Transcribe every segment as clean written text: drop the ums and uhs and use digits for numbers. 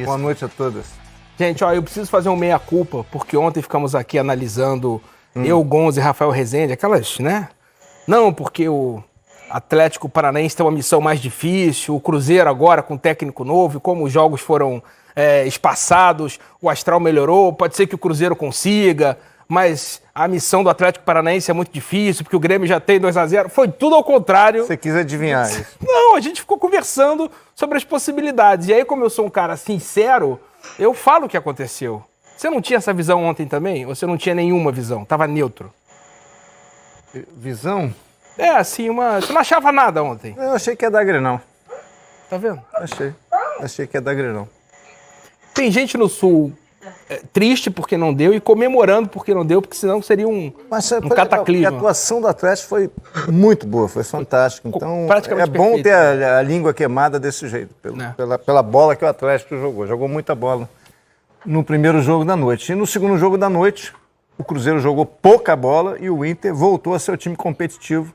Boa noite a todos. Gente, ó, eu preciso fazer um meia-culpa, porque ontem ficamos aqui analisando eu, Gonzo e Rafael Rezende, aquelas, né? Não, porque o Atlético Paranaense tem uma missão mais difícil, o Cruzeiro agora com técnico novo, e como os jogos foram espaçados, o astral melhorou, pode ser que o Cruzeiro consiga, mas a missão do Atlético Paranaense é muito difícil, porque o Grêmio já tem 2-0. Foi tudo ao contrário. Você quis adivinhar isso? Não, a gente ficou conversando sobre as possibilidades. E aí, como eu sou um cara sincero, eu falo o que aconteceu. Você não tinha essa visão ontem também? Ou você não tinha nenhuma visão? Tava neutro? Visão? Assim, você não achava nada ontem? Eu achei que ia dar Grenal. Tá vendo? Achei que ia dar Grenal. Tem gente no Sul triste porque não deu e comemorando porque não deu, porque senão seria um cataclismo. A atuação do Atlético foi muito boa, foi fantástica. Então é bom perfeito, ter a língua queimada desse jeito, pela bola que o Atlético jogou. Jogou muita bola no primeiro jogo da noite. E no segundo jogo da noite, o Cruzeiro jogou pouca bola e o Inter voltou a ser o time competitivo,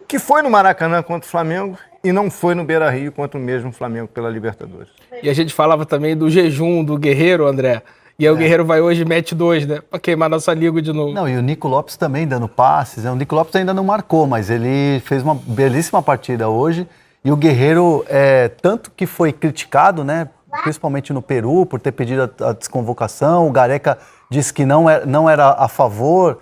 que foi no Maracanã contra o Flamengo e não foi no Beira-Rio contra o mesmo Flamengo pela Libertadores. E a gente falava também do jejum do Guerreiro, André. E aí o Guerreiro vai hoje e mete 2, né? Pra queimar nossa língua de novo. Não, e o Nico Lopes também dando passes. O Nico Lopes ainda não marcou, mas ele fez uma belíssima partida hoje. E o Guerreiro, tanto que foi criticado, né? Principalmente no Peru, por ter pedido a desconvocação. O Gareca disse que não era a favor,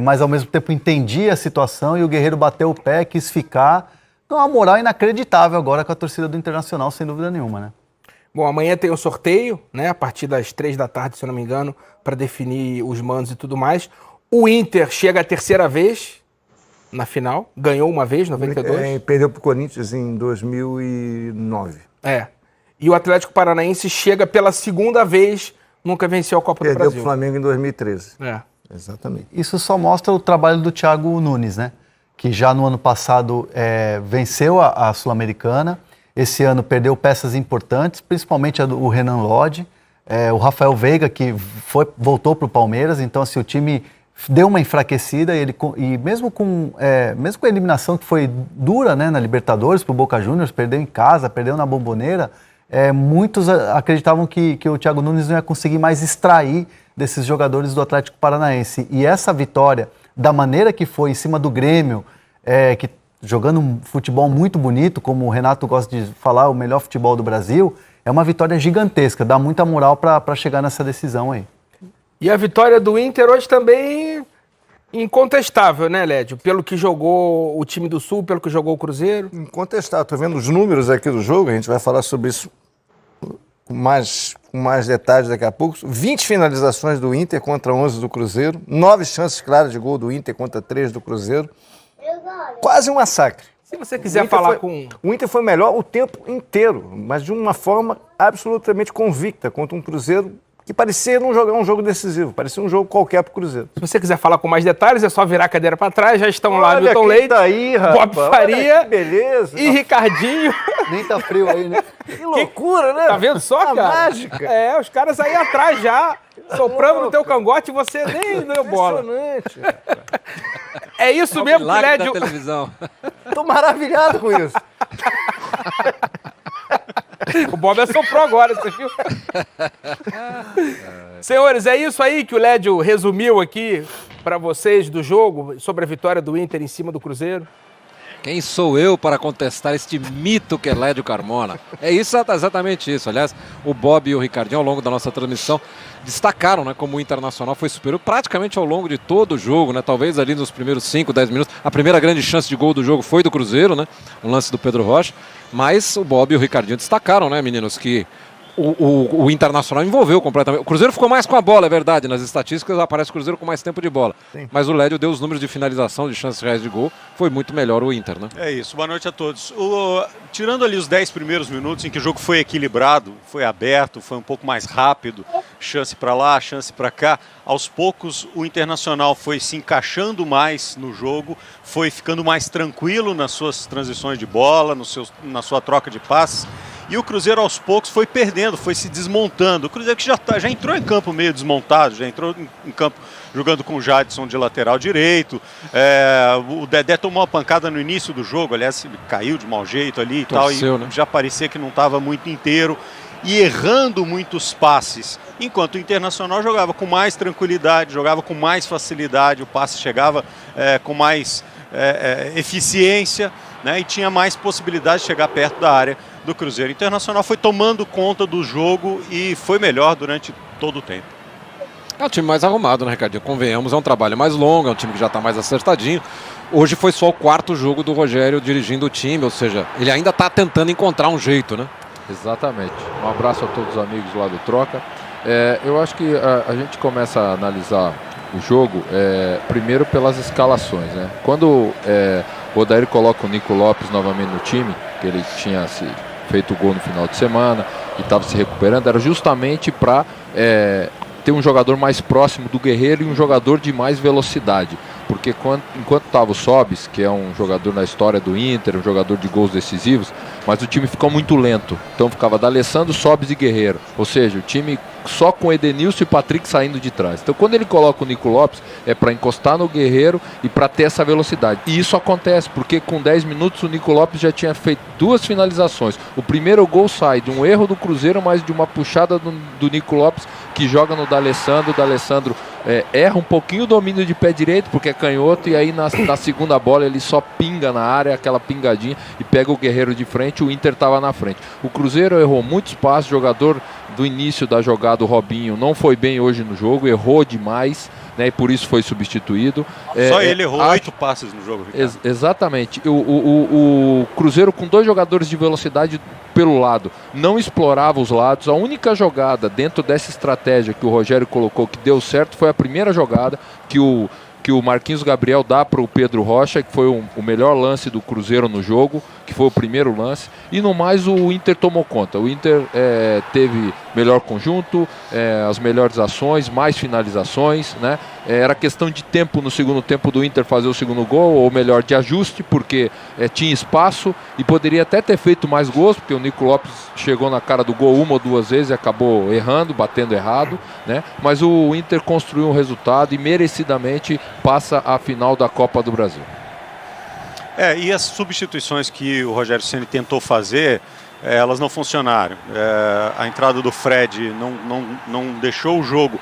mas ao mesmo tempo entendia a situação. E o Guerreiro bateu o pé, quis ficar. Então, uma moral inacreditável agora com a torcida do Internacional, sem dúvida nenhuma, né? Bom, amanhã tem o sorteio, né? A partir das 3 da tarde, se eu não me engano, para definir os mandos e tudo mais. O Inter chega a terceira vez na final, ganhou uma vez, 92. Perdeu para o Corinthians em 2009. E o Atlético Paranaense chega pela segunda vez, nunca venceu a Copa do Brasil. Perdeu para o Flamengo em 2013. Exatamente. Isso só mostra o trabalho do Thiago Nunes, né? Que já no ano passado venceu a Sul-Americana. Esse ano perdeu peças importantes, principalmente o Renan Lodge, o Rafael Veiga, que voltou para o Palmeiras. Então, assim, o time deu uma enfraquecida e mesmo com a eliminação que foi dura, né, na Libertadores, para o Boca Juniors, perdeu em casa, perdeu na Bombonera, muitos acreditavam que o Thiago Nunes não ia conseguir mais extrair desses jogadores do Atlético Paranaense. E essa vitória, da maneira que foi, em cima do Grêmio, que jogando um futebol muito bonito, como o Renato gosta de falar, o melhor futebol do Brasil, é uma vitória gigantesca, dá muita moral para chegar nessa decisão aí. E a vitória do Inter hoje também incontestável, né, Lédio? Pelo que jogou o time do Sul, pelo que jogou o Cruzeiro. Incontestável. Estou vendo os números aqui do jogo, a gente vai falar sobre isso com mais detalhes daqui a pouco. 20 finalizações do Inter contra 11 do Cruzeiro, 9 chances claras de gol do Inter contra 3 do Cruzeiro. Quase um massacre. Se você quiser falar O Inter foi melhor o tempo inteiro, mas de uma forma absolutamente convicta contra um Cruzeiro que parecia não jogar um jogo decisivo, parecia um jogo qualquer pro Cruzeiro. Se você quiser falar com mais detalhes, é só virar a cadeira para trás, já estão lá Milton Leite, tá aí, Bob Faria, beleza, e Ricardinho. Nem tá frio aí, né? Que loucura, né? Tá vendo só, cara? Mágica. Os caras aí atrás já, soprando no teu cangote e você nem deu bola. Impressionante. É isso mesmo que o Lédio... da televisão. Tô maravilhado com isso. O Bob assoprou agora, você viu? Senhores, é isso aí que o Lédio resumiu aqui para vocês do jogo, sobre a vitória do Inter em cima do Cruzeiro. Quem sou eu para contestar este mito que é Lédio Carmona? É isso, exatamente isso. Aliás, o Bob e o Ricardinho, ao longo da nossa transmissão, destacaram, né, como o Internacional foi superior praticamente ao longo de todo o jogo, né? Talvez ali nos primeiros 5, 10 minutos. A primeira grande chance de gol do jogo foi do Cruzeiro, né? Um lance do Pedro Rocha. Mas o Bob e o Ricardinho destacaram, né, meninos, que o Internacional envolveu completamente. O Cruzeiro ficou mais com a bola, é verdade. Nas estatísticas aparece o Cruzeiro com mais tempo de bola. Sim. Mas o Lédio deu os números de finalização, de chances reais de gol. Foi muito melhor o Inter, né? É isso. Boa noite a todos. Tirando ali os 10 primeiros minutos em que o jogo foi equilibrado, foi aberto, foi um pouco mais rápido, chance para lá, chance para cá. Aos poucos o Internacional foi se encaixando mais no jogo, foi ficando mais tranquilo nas suas transições de bola, na sua troca de passes. E o Cruzeiro aos poucos foi perdendo, foi se desmontando. O Cruzeiro que já entrou em campo meio desmontado, já entrou em campo jogando com o Jadson de lateral direito. O Dedé tomou uma pancada no início do jogo, aliás, ele caiu de mau jeito ali e tal. E né? já parecia que não estava muito inteiro. e errando muitos passes, enquanto o Internacional jogava com mais tranquilidade, jogava com mais facilidade, o passe chegava com mais eficiência, né, e tinha mais possibilidade de chegar perto da área do Cruzeiro. O Internacional foi tomando conta do jogo e foi melhor durante todo o tempo. É um time mais arrumado, né, Ricardinho? Convenhamos, é um trabalho mais longo, é um time que já está mais acertadinho. Hoje foi só o 4º jogo do Rogério dirigindo o time, ou seja, ele ainda está tentando encontrar um jeito, né? Exatamente. Um abraço a todos os amigos lá do Troca. Eu acho que a gente começa a analisar o jogo primeiro pelas escalações, né? Quando o Odair coloca o Nico Lopes novamente no time, que ele tinha feito o gol no final de semana e estava se recuperando, era justamente para ter um jogador mais próximo do Guerreiro e um jogador de mais velocidade. Porque enquanto estava o Sobis, que é um jogador na história do Inter, um jogador de gols decisivos, mas o time ficou muito lento. Então ficava D'Alessandro, Sobis e Guerreiro. Ou seja, o time só com Edenilson e Patrick saindo de trás. Então quando ele coloca o Nico Lopes, é para encostar no Guerreiro e para ter essa velocidade. E isso acontece, porque com 10 minutos o Nico Lopes já tinha feito 2 finalizações. O primeiro gol sai de um erro do Cruzeiro, mas de uma puxada do Nico Lopes, que joga no D'Alessandro. O D'Alessandro erra um pouquinho o domínio de pé direito, porque é canhoto, e aí na segunda bola ele só pinga na área, aquela pingadinha, e pega o Guerreiro de frente. O Inter estava na frente. O Cruzeiro errou muitos passes, jogador do início da jogada, o Robinho, não foi bem hoje no jogo, errou demais, né, e por isso foi substituído. Só ele errou 8 passes no jogo, Ricardo. Exatamente. O Cruzeiro, com 2 jogadores de velocidade pelo lado, não explorava os lados. A única jogada dentro dessa estratégia que o Rogério colocou que deu certo foi a primeira jogada que o Marquinhos Gabriel dá para o Pedro Rocha, que foi o melhor lance do Cruzeiro no jogo, que foi o primeiro lance, e no mais o Inter tomou conta. O Inter teve melhor conjunto, as melhores ações, mais finalizações, né? Era questão de tempo no segundo tempo do Inter fazer o segundo gol, ou melhor, de ajuste, porque tinha espaço e poderia até ter feito mais gols, porque o Nico Lopes chegou na cara do gol 1 ou 2 vezes e acabou errando, batendo errado, né? Mas o Inter construiu um resultado e merecidamente passa à final da Copa do Brasil. E as substituições que o Rogério Ceni tentou fazer, elas não funcionaram. A entrada do Fred não deixou o jogo.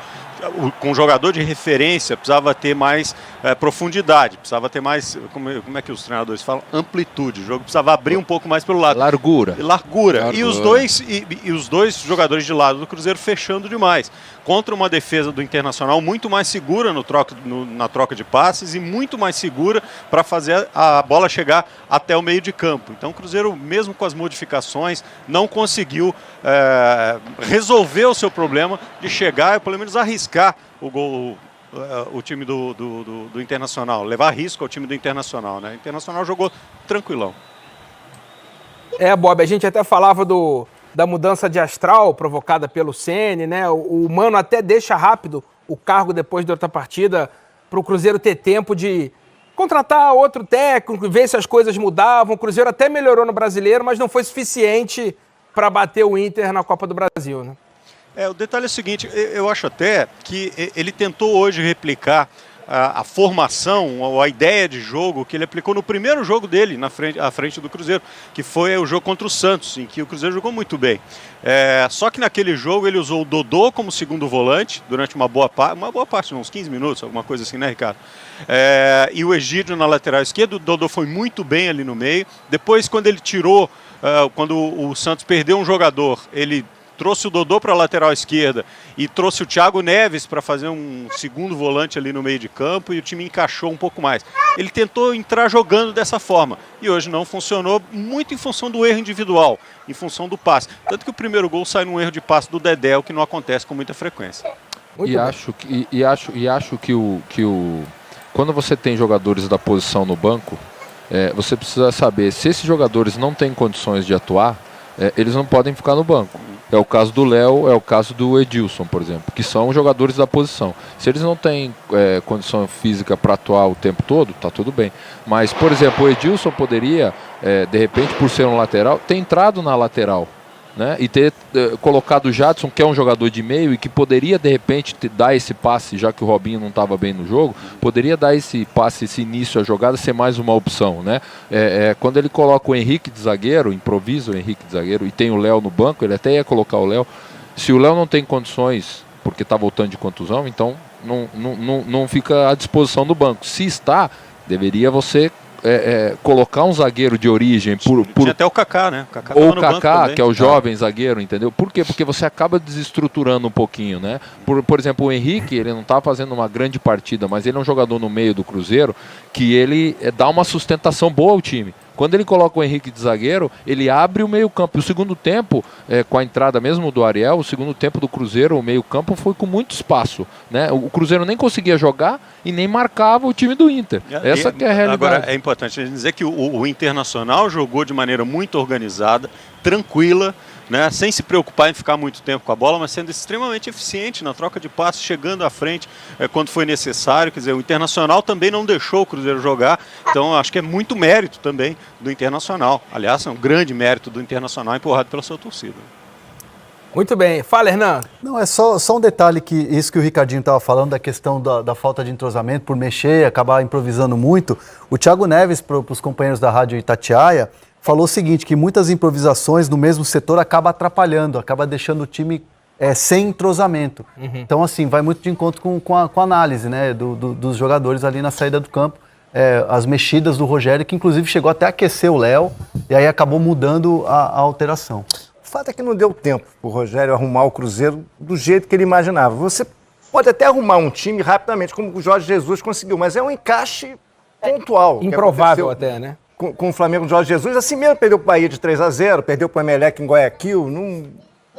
Com um jogador de referência, precisava ter mais profundidade, precisava ter mais, como é que os treinadores falam? Amplitude. O jogo precisava abrir um pouco mais pelo lado. Largura. E os dois jogadores de lado do Cruzeiro fechando demais. Contra uma defesa do Internacional muito mais segura na troca de passes e muito mais segura para fazer a bola chegar até o meio de campo. Então o Cruzeiro, mesmo com as modificações, não conseguiu resolver o seu problema de chegar, pelo menos arriscar o gol, o time do Internacional, levar risco ao time do Internacional, né? O Internacional jogou tranquilão. Bob, a gente até falava da mudança de astral provocada pelo Ceni, né? O Mano até deixa rápido o cargo depois da outra partida para o Cruzeiro ter tempo de contratar outro técnico e ver se as coisas mudavam. O Cruzeiro até melhorou no Brasileiro, mas não foi suficiente para bater o Inter na Copa do Brasil, né? O detalhe é o seguinte, eu acho até que ele tentou hoje replicar a formação, ou a ideia de jogo que ele aplicou no primeiro jogo dele à frente do Cruzeiro, que foi o jogo contra o Santos, em que o Cruzeiro jogou muito bem. Só que naquele jogo ele usou o Dodô como segundo volante durante uma boa parte, uns 15 minutos, alguma coisa assim, né, Ricardo? E o Egídio na lateral esquerda. O Dodô foi muito bem ali no meio. Depois, quando ele tirou, quando o Santos perdeu um jogador, ele trouxe o Dodô para a lateral esquerda e trouxe o Thiago Neves para fazer um segundo volante ali no meio de campo, e o time encaixou um pouco mais. Ele tentou entrar jogando dessa forma e hoje não funcionou, muito em função do erro individual, em função do passe. Tanto que o primeiro gol sai num erro de passe do Dedé, o que não acontece com muita frequência. Acho que quando você tem jogadores da posição no banco, você precisa saber se esses jogadores não têm condições de atuar, eles não podem ficar no banco. É o caso do Léo, é o caso do Edilson, por exemplo, que são jogadores da posição. Se eles não têm condição física para atuar o tempo todo, tá tudo bem. Mas, por exemplo, o Edilson poderia, de repente, por ser um lateral, ter entrado na lateral, né? E ter colocado o Jadson, que é um jogador de meio e que poderia de repente dar esse passe, já que o Robinho não estava bem no jogo, poderia dar esse passe, esse início à jogada, ser mais uma opção, né? Quando ele coloca o Henrique de zagueiro, improvisa o Henrique de zagueiro e tem o Léo no banco, ele até ia colocar o Léo. Se o Léo não tem condições, porque está voltando de contusão, então não fica à disposição do banco. Se está, deveria você colocar um zagueiro de origem Tinha até o Kaká, né? Ou o Kaká, que é o jovem zagueiro, entendeu? Por quê? Porque você acaba desestruturando um pouquinho, né? Por exemplo, o Henrique, ele não está fazendo uma grande partida, mas ele é um jogador no meio do Cruzeiro que ele dá uma sustentação boa ao time. Quando ele coloca o Henrique de zagueiro, ele abre o meio-campo. E o segundo tempo, com a entrada mesmo do Ariel, o segundo tempo do Cruzeiro, o meio-campo foi com muito espaço, né? O Cruzeiro nem conseguia jogar e nem marcava o time do Inter. Essa que é a realidade. Agora, é importante dizer que o Internacional jogou de maneira muito organizada, tranquila, né, sem se preocupar em ficar muito tempo com a bola, mas sendo extremamente eficiente na troca de passes, chegando à frente quando foi necessário. Quer dizer, o Internacional também não deixou o Cruzeiro jogar, então acho que é muito mérito também do Internacional. Aliás, é um grande mérito do Internacional empurrado pela sua torcida. Muito bem. Fala, Hernan. Não, é só um detalhe, que isso que o Ricardinho estava falando, da questão da falta de entrosamento, por mexer, acabar improvisando muito. O Thiago Neves, para os companheiros da Rádio Itatiaia, falou o seguinte, que muitas improvisações no mesmo setor acaba atrapalhando, acaba deixando o time sem entrosamento. Então, assim, vai muito de encontro com a análise, né, dos jogadores ali na saída do campo. As mexidas do Rogério, que inclusive chegou até a aquecer o Léo, e aí acabou mudando a alteração. O fato é que não deu tempo para o Rogério arrumar o Cruzeiro do jeito que ele imaginava. Você pode até arrumar um time rapidamente, como o Jorge Jesus conseguiu, mas é um encaixe pontual. Improvável até, né? Com o Flamengo do Jorge Jesus, assim mesmo perdeu para o Bahia de 3-0, perdeu para o Emelec em Guayaquil,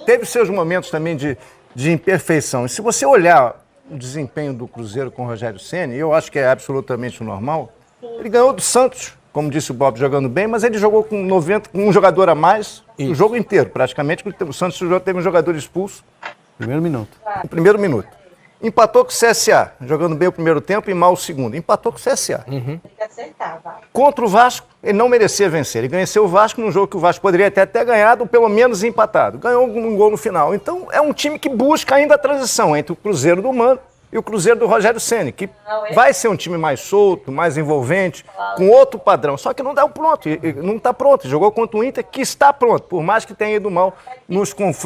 teve seus momentos também de imperfeição. E se você olhar o desempenho do Cruzeiro com o Rogério Ceni, eu acho que é absolutamente normal, ele ganhou do Santos, como disse o Bob, jogando bem, mas ele jogou com um jogador a mais o jogo inteiro, praticamente. O Santos teve um jogador expulso. Primeiro minuto. No primeiro minuto. Empatou com o CSA, jogando bem o primeiro tempo e mal o segundo. Empatou com o CSA. Contra o Vasco, ele não merecia vencer. Ele venceu o Vasco num jogo que o Vasco poderia até ter ganhado, ou pelo menos empatado. Ganhou um gol no final. Então, é um time que busca ainda a transição entre o Cruzeiro do Mano e o Cruzeiro do Rogério Ceni, que vai ser um time mais solto, mais envolvente, com outro padrão. Só que não dá pronto, não está pronto. Jogou contra o Inter, que está pronto, por mais que tenha ido mal nos confrontos.